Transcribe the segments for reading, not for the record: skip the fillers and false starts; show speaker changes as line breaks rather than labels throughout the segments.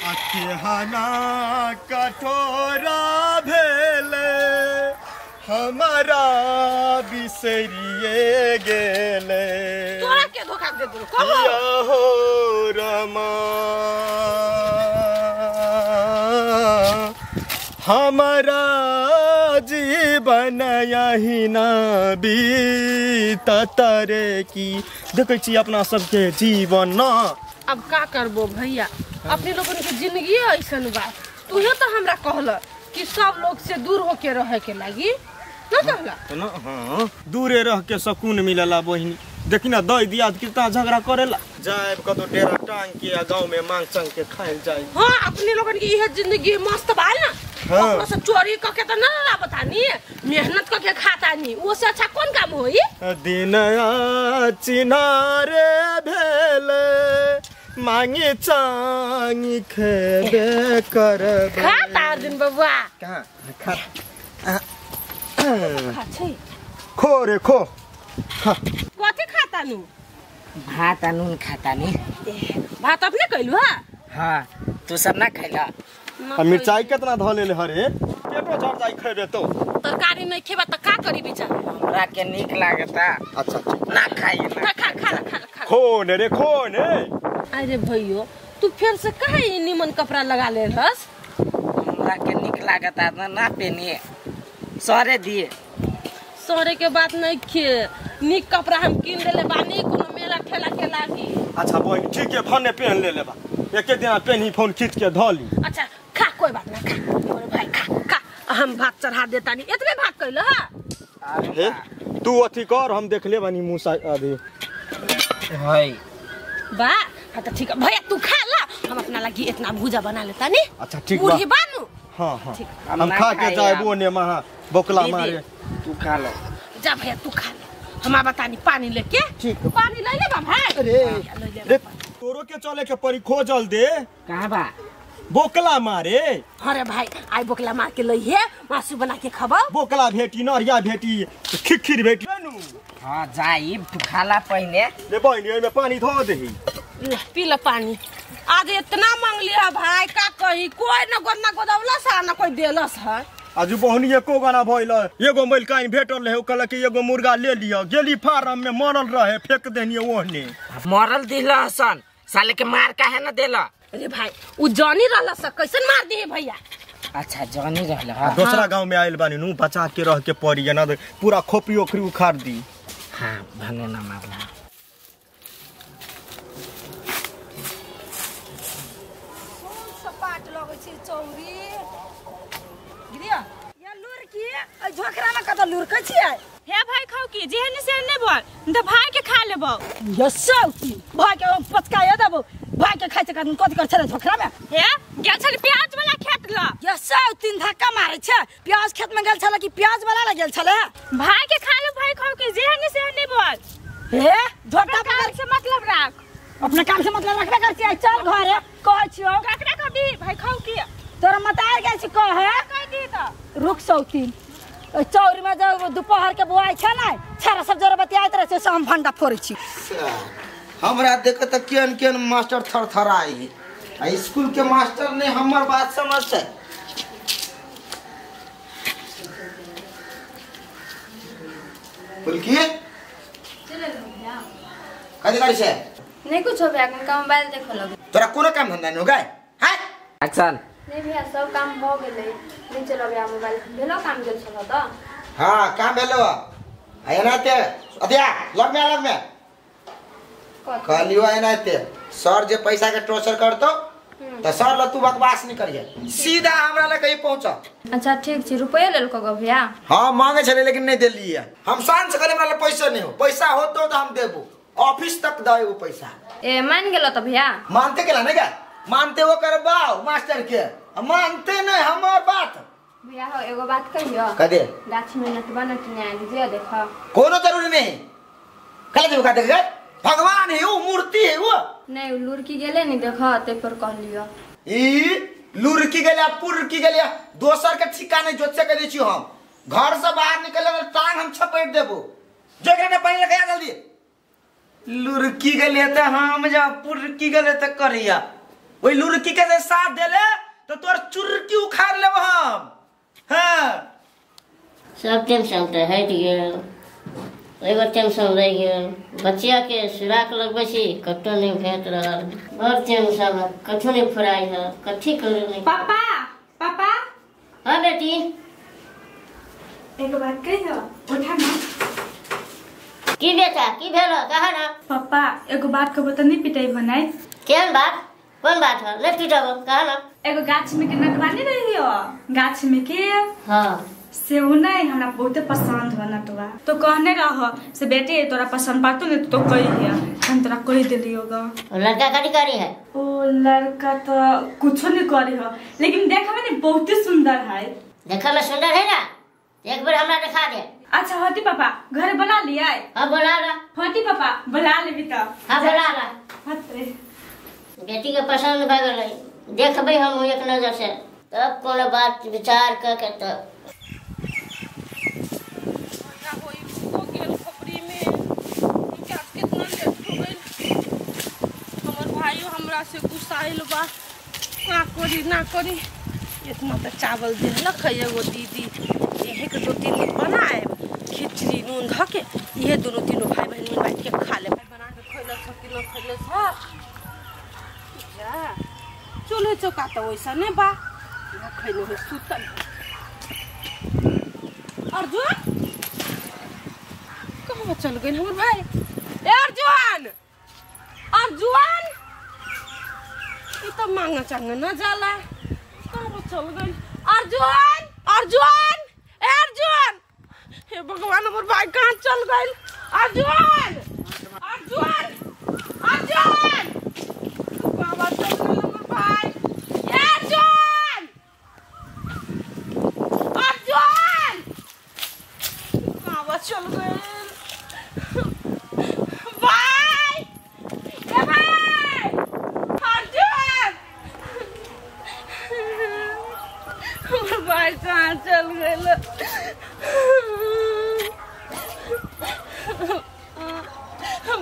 अकेहना कठोरा भेले हमारा बिसरिए गेले
तोरा के धोखा दे दो कहो
हो रमा हमारा जीवन यही ना बीतत रे की देखे छी अपना सबके जीवन ना
अब का करबो भैया अपने लोगन के जिंदगी ऐसन बा तू तो हमरा कहल कि सब लोग से दूर होके रहे के लागी ना कहला
ना हां दूरे रह के सुकून मिलला बहिनी देखी ना दई दियाद कितना झगड़ा करेला जाए कतो डेरा टांग के गांव में मांग चंग के खाइल जाए
हां अपने लोगन की यह जिंदगी मस्त बा ना अपना से चोरी करके तो ना बतानी मेहनत करके खाता नहीं वो से अच्छा कौन काम होई
दिन चिनारे भेले मांगे चांगी खेबे करबे
खा तार दिन बबुआ
कहां खा
खा छै
खो रे खो खा
कथि खाता नु
भात नून खाता नी
भात अपने कैलु
हाँ तू सब ना खैला
मिर्चाई कितना ध लेले हरे पेटो झड़ जाई खैबे तो
तरकारी नहीं खेबा त का करी बेचारा
हमरा के नीक लागता
अच्छा
ना खाई ना
खा खा खा
खोन रे खोन
अरे भैयो तू फिर से काहे निमन कपड़ा लगा ले रस
हमरा के नीक लागता ना पेनी सरे दिए
सोरे के बात नहीं खे निक कपड़ा हम किन देले बानी कोनो मेला ठेला के लागी
अच्छा बहन ठीक है फने पहन ले लेबा एके दिन पहनी फोन खींच के धली
अच्छा खा कोई बात ना खा मोरे भाई खा हम भात चढ़ा देता नहीं इतने भात कैलो
हे तू अथी कर हम देख ले बानी मुसा अभी
भाई
बा हाँ तो ठीक है भैया तू खा ला हम अपना लगी इतना भूजा बना लेता नहीं
अच्छा ठीक बा
बानू
हां हां हम खा के जाए बोने महा बोकला मारे
तू खा लो
जा भैया तू खा ले हम बतानी पानी लेके
ठीक
पानी ले ले बा भाई
अरे तोरो के चले के परी खोजल दे
कहां बा
बोकला मारे
अरे भाई आई बोकला मार के लई है मासू बना के खबा
बोकला भेटी नरिया भेटी खिखिर भेटी नु
हां जाई तू खाला पहले
ले बहिनी में पानी धो देही
पी ल पानी आज इतना मांग लिया भाई का कही कोई न गोदना गोदवला सा न कोई देलस है
आज बहनी एको गाना भइल एगो मैल काइन भेटल रहे कहल कि एगो मुर्गा ले लियो गेली फार्म में मरल रहे फेंक देनी ओहने
मरल दिला हसन साले के मार काहे न देला
अरे भाई उ जानी रहला स कैसन मार दे भैया
अच्छा जानी रहला हां
दूसरा गांव में आइल बानी नु बचा के रह के पड़ी ना पूरा खोपी ओखरी उखाड़ दी
हां भने न मारला
सपाट लगै छी चौरी गिरिया या लुरकी ए झोकरा में कत लुरकै छी
हे भाई खाओ की जेहन से ने बोल त भाई के खा लेबो
यसाउती भाई के पचकाया देबो भाई के खाइ छ कथि कर छ झोकरा में
हे गेल छल प्याज वाला खेत ल
यसाउती धक्का मारै छ प्याज खेत में गेल छल कि प्याज वाला ल गेल छल
भाई के खा लो भाई खाओ की जेहन से ने बोल
हे झोटा
काम से मतलब राख
अपने काम से मतलब रखबे कर छी चल घरे कहै छियो
काकरा खबी भाई खाओ की
तोरा मतार गेल छी कहे
कह दी त
रुक सौती चौरी में जब दोपहर के बुआई छ ना छारा सब जरा बतियाइत रहे से हम फंडा फोड़ै छी
हमरा देख त केन केन मास्टर थरथराई आ स्कूल के मास्टर ने हमर बात समझते बोल की
चले भैया
कदी गाड़ी से
नहीं कुछ हो भैया का मोबाइल देखो लगे
तोरा कोनो काम धंधा नहीं हो गए हाय
एक्शन
नहीं भैया सब काम हो गेले नहीं चलो भैया मोबाइल भेलो काम गेल छलो त
हां काम भेलो आयनाते अदिया लग में कहलियो आयनाते सर जे पैसा के ट्रांसफर करतो त सर ल तू बकवास नहीं करिए सीधा हमरा ल कहीं पहुंच
अच्छा ठीक छी रुपया लेल को भैया
हां मांगे छले लेकिन नहीं देलिए हम शान से करे हमरा ल पैसा नहीं हो पैसा होतो तो हम देबो ऑफिस तक देबो पैसा
ए मान गेलो त भैया
मानते केला नहीं का मानते वो करबाओ मास्टर के मानते नहीं हमार बात
भैया हो एगो बात कहियो
कदे
गाछी में नटवा नटनिया लीजिए देखो
कोनो जरूरी नहीं कल जो का देख भगवान है वो मूर्ति है वो
नहीं लुरकी गेले नहीं देखो ते पर कह लियो
ई लुरकी गेले पुरकी गेले दोसर के ठिकाने जोत से कह दै छी हम घर से बाहर निकले में टांग हम छपेट देबो जकरा ने पानी लगा जल्दी लुरकी गेले त हम जा पुरकी गेले त करिया वही लुरकी के जे साथ देले तो तोर चुरकी उखाड़ लेब हम। हाँ
सब टेंशन तो हट गेल, एगो टेंशन रह गेल, बच्चिया के सुराख लगबै छी कतौ नहीं भेट रहल, बड़ टेंशन है, कथु नहीं फुराई है, कथी करे नहीं।
पापा पापा
हाँ बेटी
एक बात कहियो, उठा ना।
की बेटा की भेल कहा ना।
पापा एगो बात कहबो त नहीं पिटाई बनाई।
केहन बात, कौन बात है, नहीं पिटाबो कहा ना।
एगो गाछ में के नटवा नहीं रही हो, गाछ में के
हाँ
से वो नहीं हमरा बहुते पसंद हो नटवा, तो कहने रहो से बेटी तोरा पसंद पड़तो ने तो कही है, हम तोरा कह देली होगा।
लड़का कड़ी करी है।
ओ लड़का तो कुछ नहीं करी हो, लेकिन देखा में नहीं बहुते सुंदर है।
देखा में सुंदर है ना, एक बार हमरा दिखा दे।
अच्छा होती पापा घर बना लिया।
हाँ बोला ला।
होती पापा बुला लेबी तो।
हाँ बोला ला। बेटी के पसंद भए गेलै, देखबै हम एक नजर से, तब कोनो बात विचार करके तब।
हमरा से गुस्साइल बा, का करी ना करी। इतना तो चावल देलक है एगो दीदी, यही के 2-3 दिन बनाए खिचड़ी नून धके, ये दोनों तीनों भाई बहन मिल बैठ के खा ले। बना के खैलस कि न खैलस है चूल्हे चौका तो वैसा नहीं बा, खैले हो सुतल। अर्जुन कहाँ चल गए हमर भाई? ए अर्जुन अर्जुन ये तो मांगा चांगा न जाला, कहाँ चल गए? अर्जुन अर्जुन ए अर्जुन, हे भगवान हमर भाई कहाँ चल गए? अर्जुन अर्जुन अर्जुन बाबा चल गए हमर भाई। ए अर्जुन अर्जुन बाबा चल गए भाई। ए भाई अर्जुन हमर भाई कहाँ चल गए?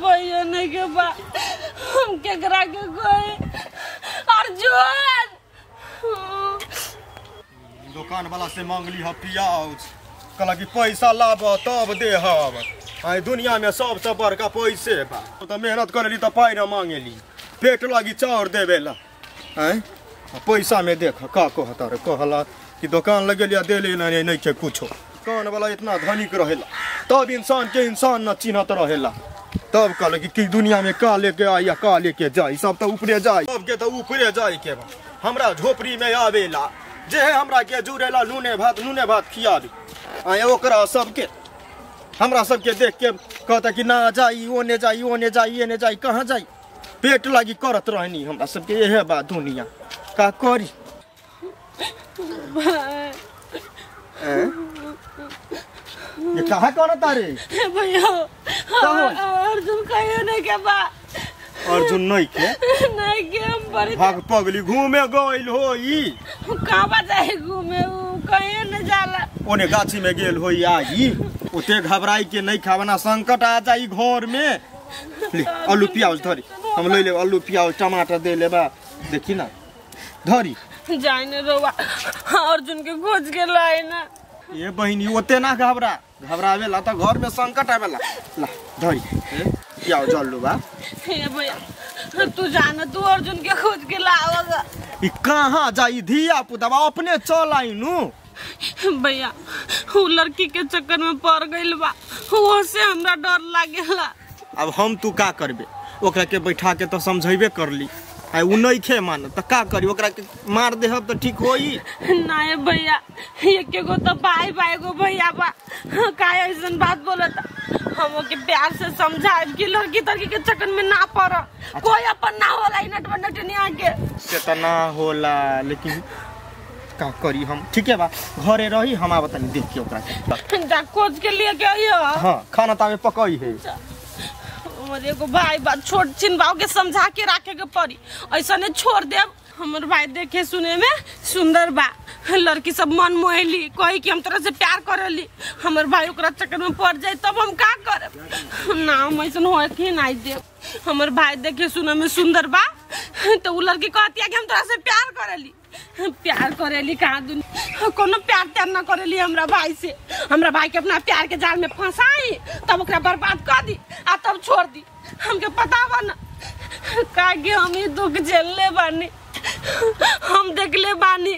भैया नहीं के बा, हम केकरा के गए? अर्जुन
दुकान वाला से मांगली है प्याज, कहला कि पैसा लाब तब दे हब। आई दुनिया में सबसे बड़का पैसे बा, तो मेहनत करली तो पाई न मांगेली, पेट लगी चाउर देवे ला। पैसा में देख का कहता रे, कहला कि दुकान लगेलिया देले नहीं के कुछो। दुकान वाला इतना धनिक रहेला तब इंसान के इंसान न चिन्हत रहेला, तब कहल कि दुनिया में का लेके आई या का लेके जाई, सब तो ऊपरे जाई, सब के तो ऊपरे जाई के बा। हमरा झोपड़ी में आवेला जे है हमरा के जुड़ेला नूने भात खियाबी, ओकरा सबके हमरा सबके देख के कहता कि ना जाई ओने जाई एने जाई, कहाँ जाई? पेट लागी करत रहनी हमरा सबके, यह बात दुनिया का करी। ये कहाँ करता रे
भैया? अर्जुन कहियो नहीं के बा।
अर्जुन नहीं के
हम बड़ी
भाग पगली घूमे गइल होई,
कहाँ जाए घूमे? कहीं न जाला,
ओने गाछी में गेल होई आई, ओते घबराई के नहीं खावना, संकट आ जाई घर में। ले आलू प्याज धरी, हम ले ले आलू प्याज टमाटर दे ले बा, देखी ना धरी
जाने रोवा अर्जुन के खोज के लाए ना।
ये बहिनी ओते ना घबरावेला तो घर में संकट आवेला। ला धरी प्याज आलू बा।
हे भैया तू जाना, तू अर्जुन के खोज के लावगा।
ई कहाँ जाई धिया पुता अपने चल आई नु।
भैया वो लड़की के चक्कर में पड़ गइल बा, वो से हमरा डर लागेला।
अब हम तू का करबे, ओकरा के बैठा के तो समझेबे करली, आई उ नहीं खे मान तो का करी, ओकरा के मार देहब तो ठीक होई?
नहीं भैया एक गो तो भाई गो भैया बा, का ऐसन बात बोलत? हम ओके प्यार से समझाए कि लड़की तड़की के चक्कर में ना पड़, कोई अपन ना होला नटवा नटनिया के
से तो ना होला, लेकिन का करी हम? ठीक है बा घरे रही, हम आवत नहीं देख के ओकरा के
जा खोज के लिए के आइयो।
हां खाना तावे पकई है।
हमर एगो भाई बा, छोट छिन बाऊ के समझा के रखे के पड़ी, ऐसा ने छोड़ देब। हमर भाई देखे सुने में सुंदर बा, लड़की सब मन मोहली, कही कि हम तोरा से प्यार करेली, हमर भाई ओकरा चक्कर में पड़ जाए तब हम का करब? ना हम ऐसा होए कि नहीं देब। हमर भाई देखे सुने में सुंदर बा तो उ लड़की कहती है कि हम तोरा से प्यार करेली। प्यार करेली कहाँ दुनिया कोनो प्यार त्यार ना करेली हमरा भाई से। हमरा भाई के अपना प्यार के जाल में फंसाई तब ओकरा बर्बाद कर दी आ तब छोड़ दी। हमके पता बा ना काहे हम ई दुख झेलले बानी। हम देखले बानी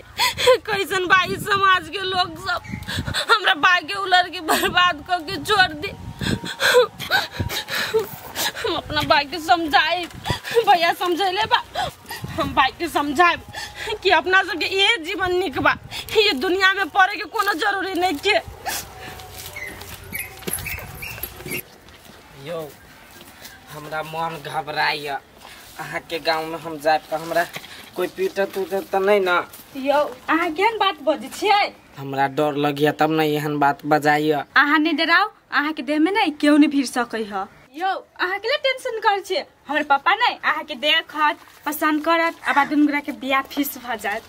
कैसन भाई समाज के लोग सब हमरा भाई के उ लड़की बर्बाद करके छोड़ दी। हम अपना भाई के समझाए भैया समझेले बा हम भाई के समझाए कि अपना सबके ये जीवन निक बा ये दुनिया में पड़े के कोनो जरूरी नहीं के।
यो हमरा मन घबराइया अहाँ के गांव में हम जाए तो हमरा कोई पीटत उटत तो नहीं ना।
यो अहाँ केहन बात बजै छियै?
हमरा डर लगिया तब ना एहन बात बजाइया।
अहाँ नहीं डराओ अहाँ के देह में नहीं क्यों नहीं भीड़ सकै है। यो अहाँ के लिए टेंशन कर छियै? हमर पापा नहीं अहाँ के देखत पसंद करत अब दुनगरा के बियाह फिक्स भ जात।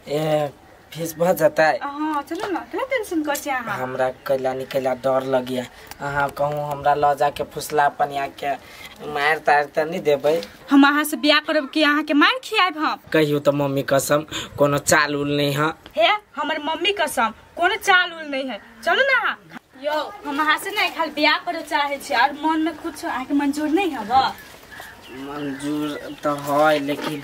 ए फिक्स भ जाता है?
हां चलो ना केला टेंशन कर छियै अहाँ?
हमरा कैला निकला डर लगिया। अहाँ कहूँ हमरा ल जाके फुसला पनिया के मार तार त नहीं देबै?
हम अहाँ से बियाह करब कि अहाँ के मार खियाब हम?
कहियो तो मम्मी कसम कोनो चाल उल नहीं है।
हे हमर मम्मी कसम कोनो चाल उल नहीं है। चलो ना अहाँ। यो हम अहाँ से नहीं खाली बियाह करे चाहे छी और मन में कुछ अहाँ के मंजूर नहीं है बा?
मंजूर तो है लेकिन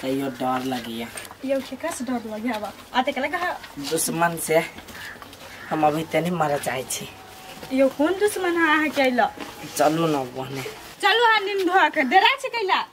कहियो डर लगिया।
यो केकरा से डर लगिया बा? आते कला कहा
दुश्मन से हम अभी तनी मर चाहे छी।
यो कौन दुश्मन है अहाँ के अइला?
चलू ना बहने।
चलो हाँ निम धोआ के डरा छै कैला।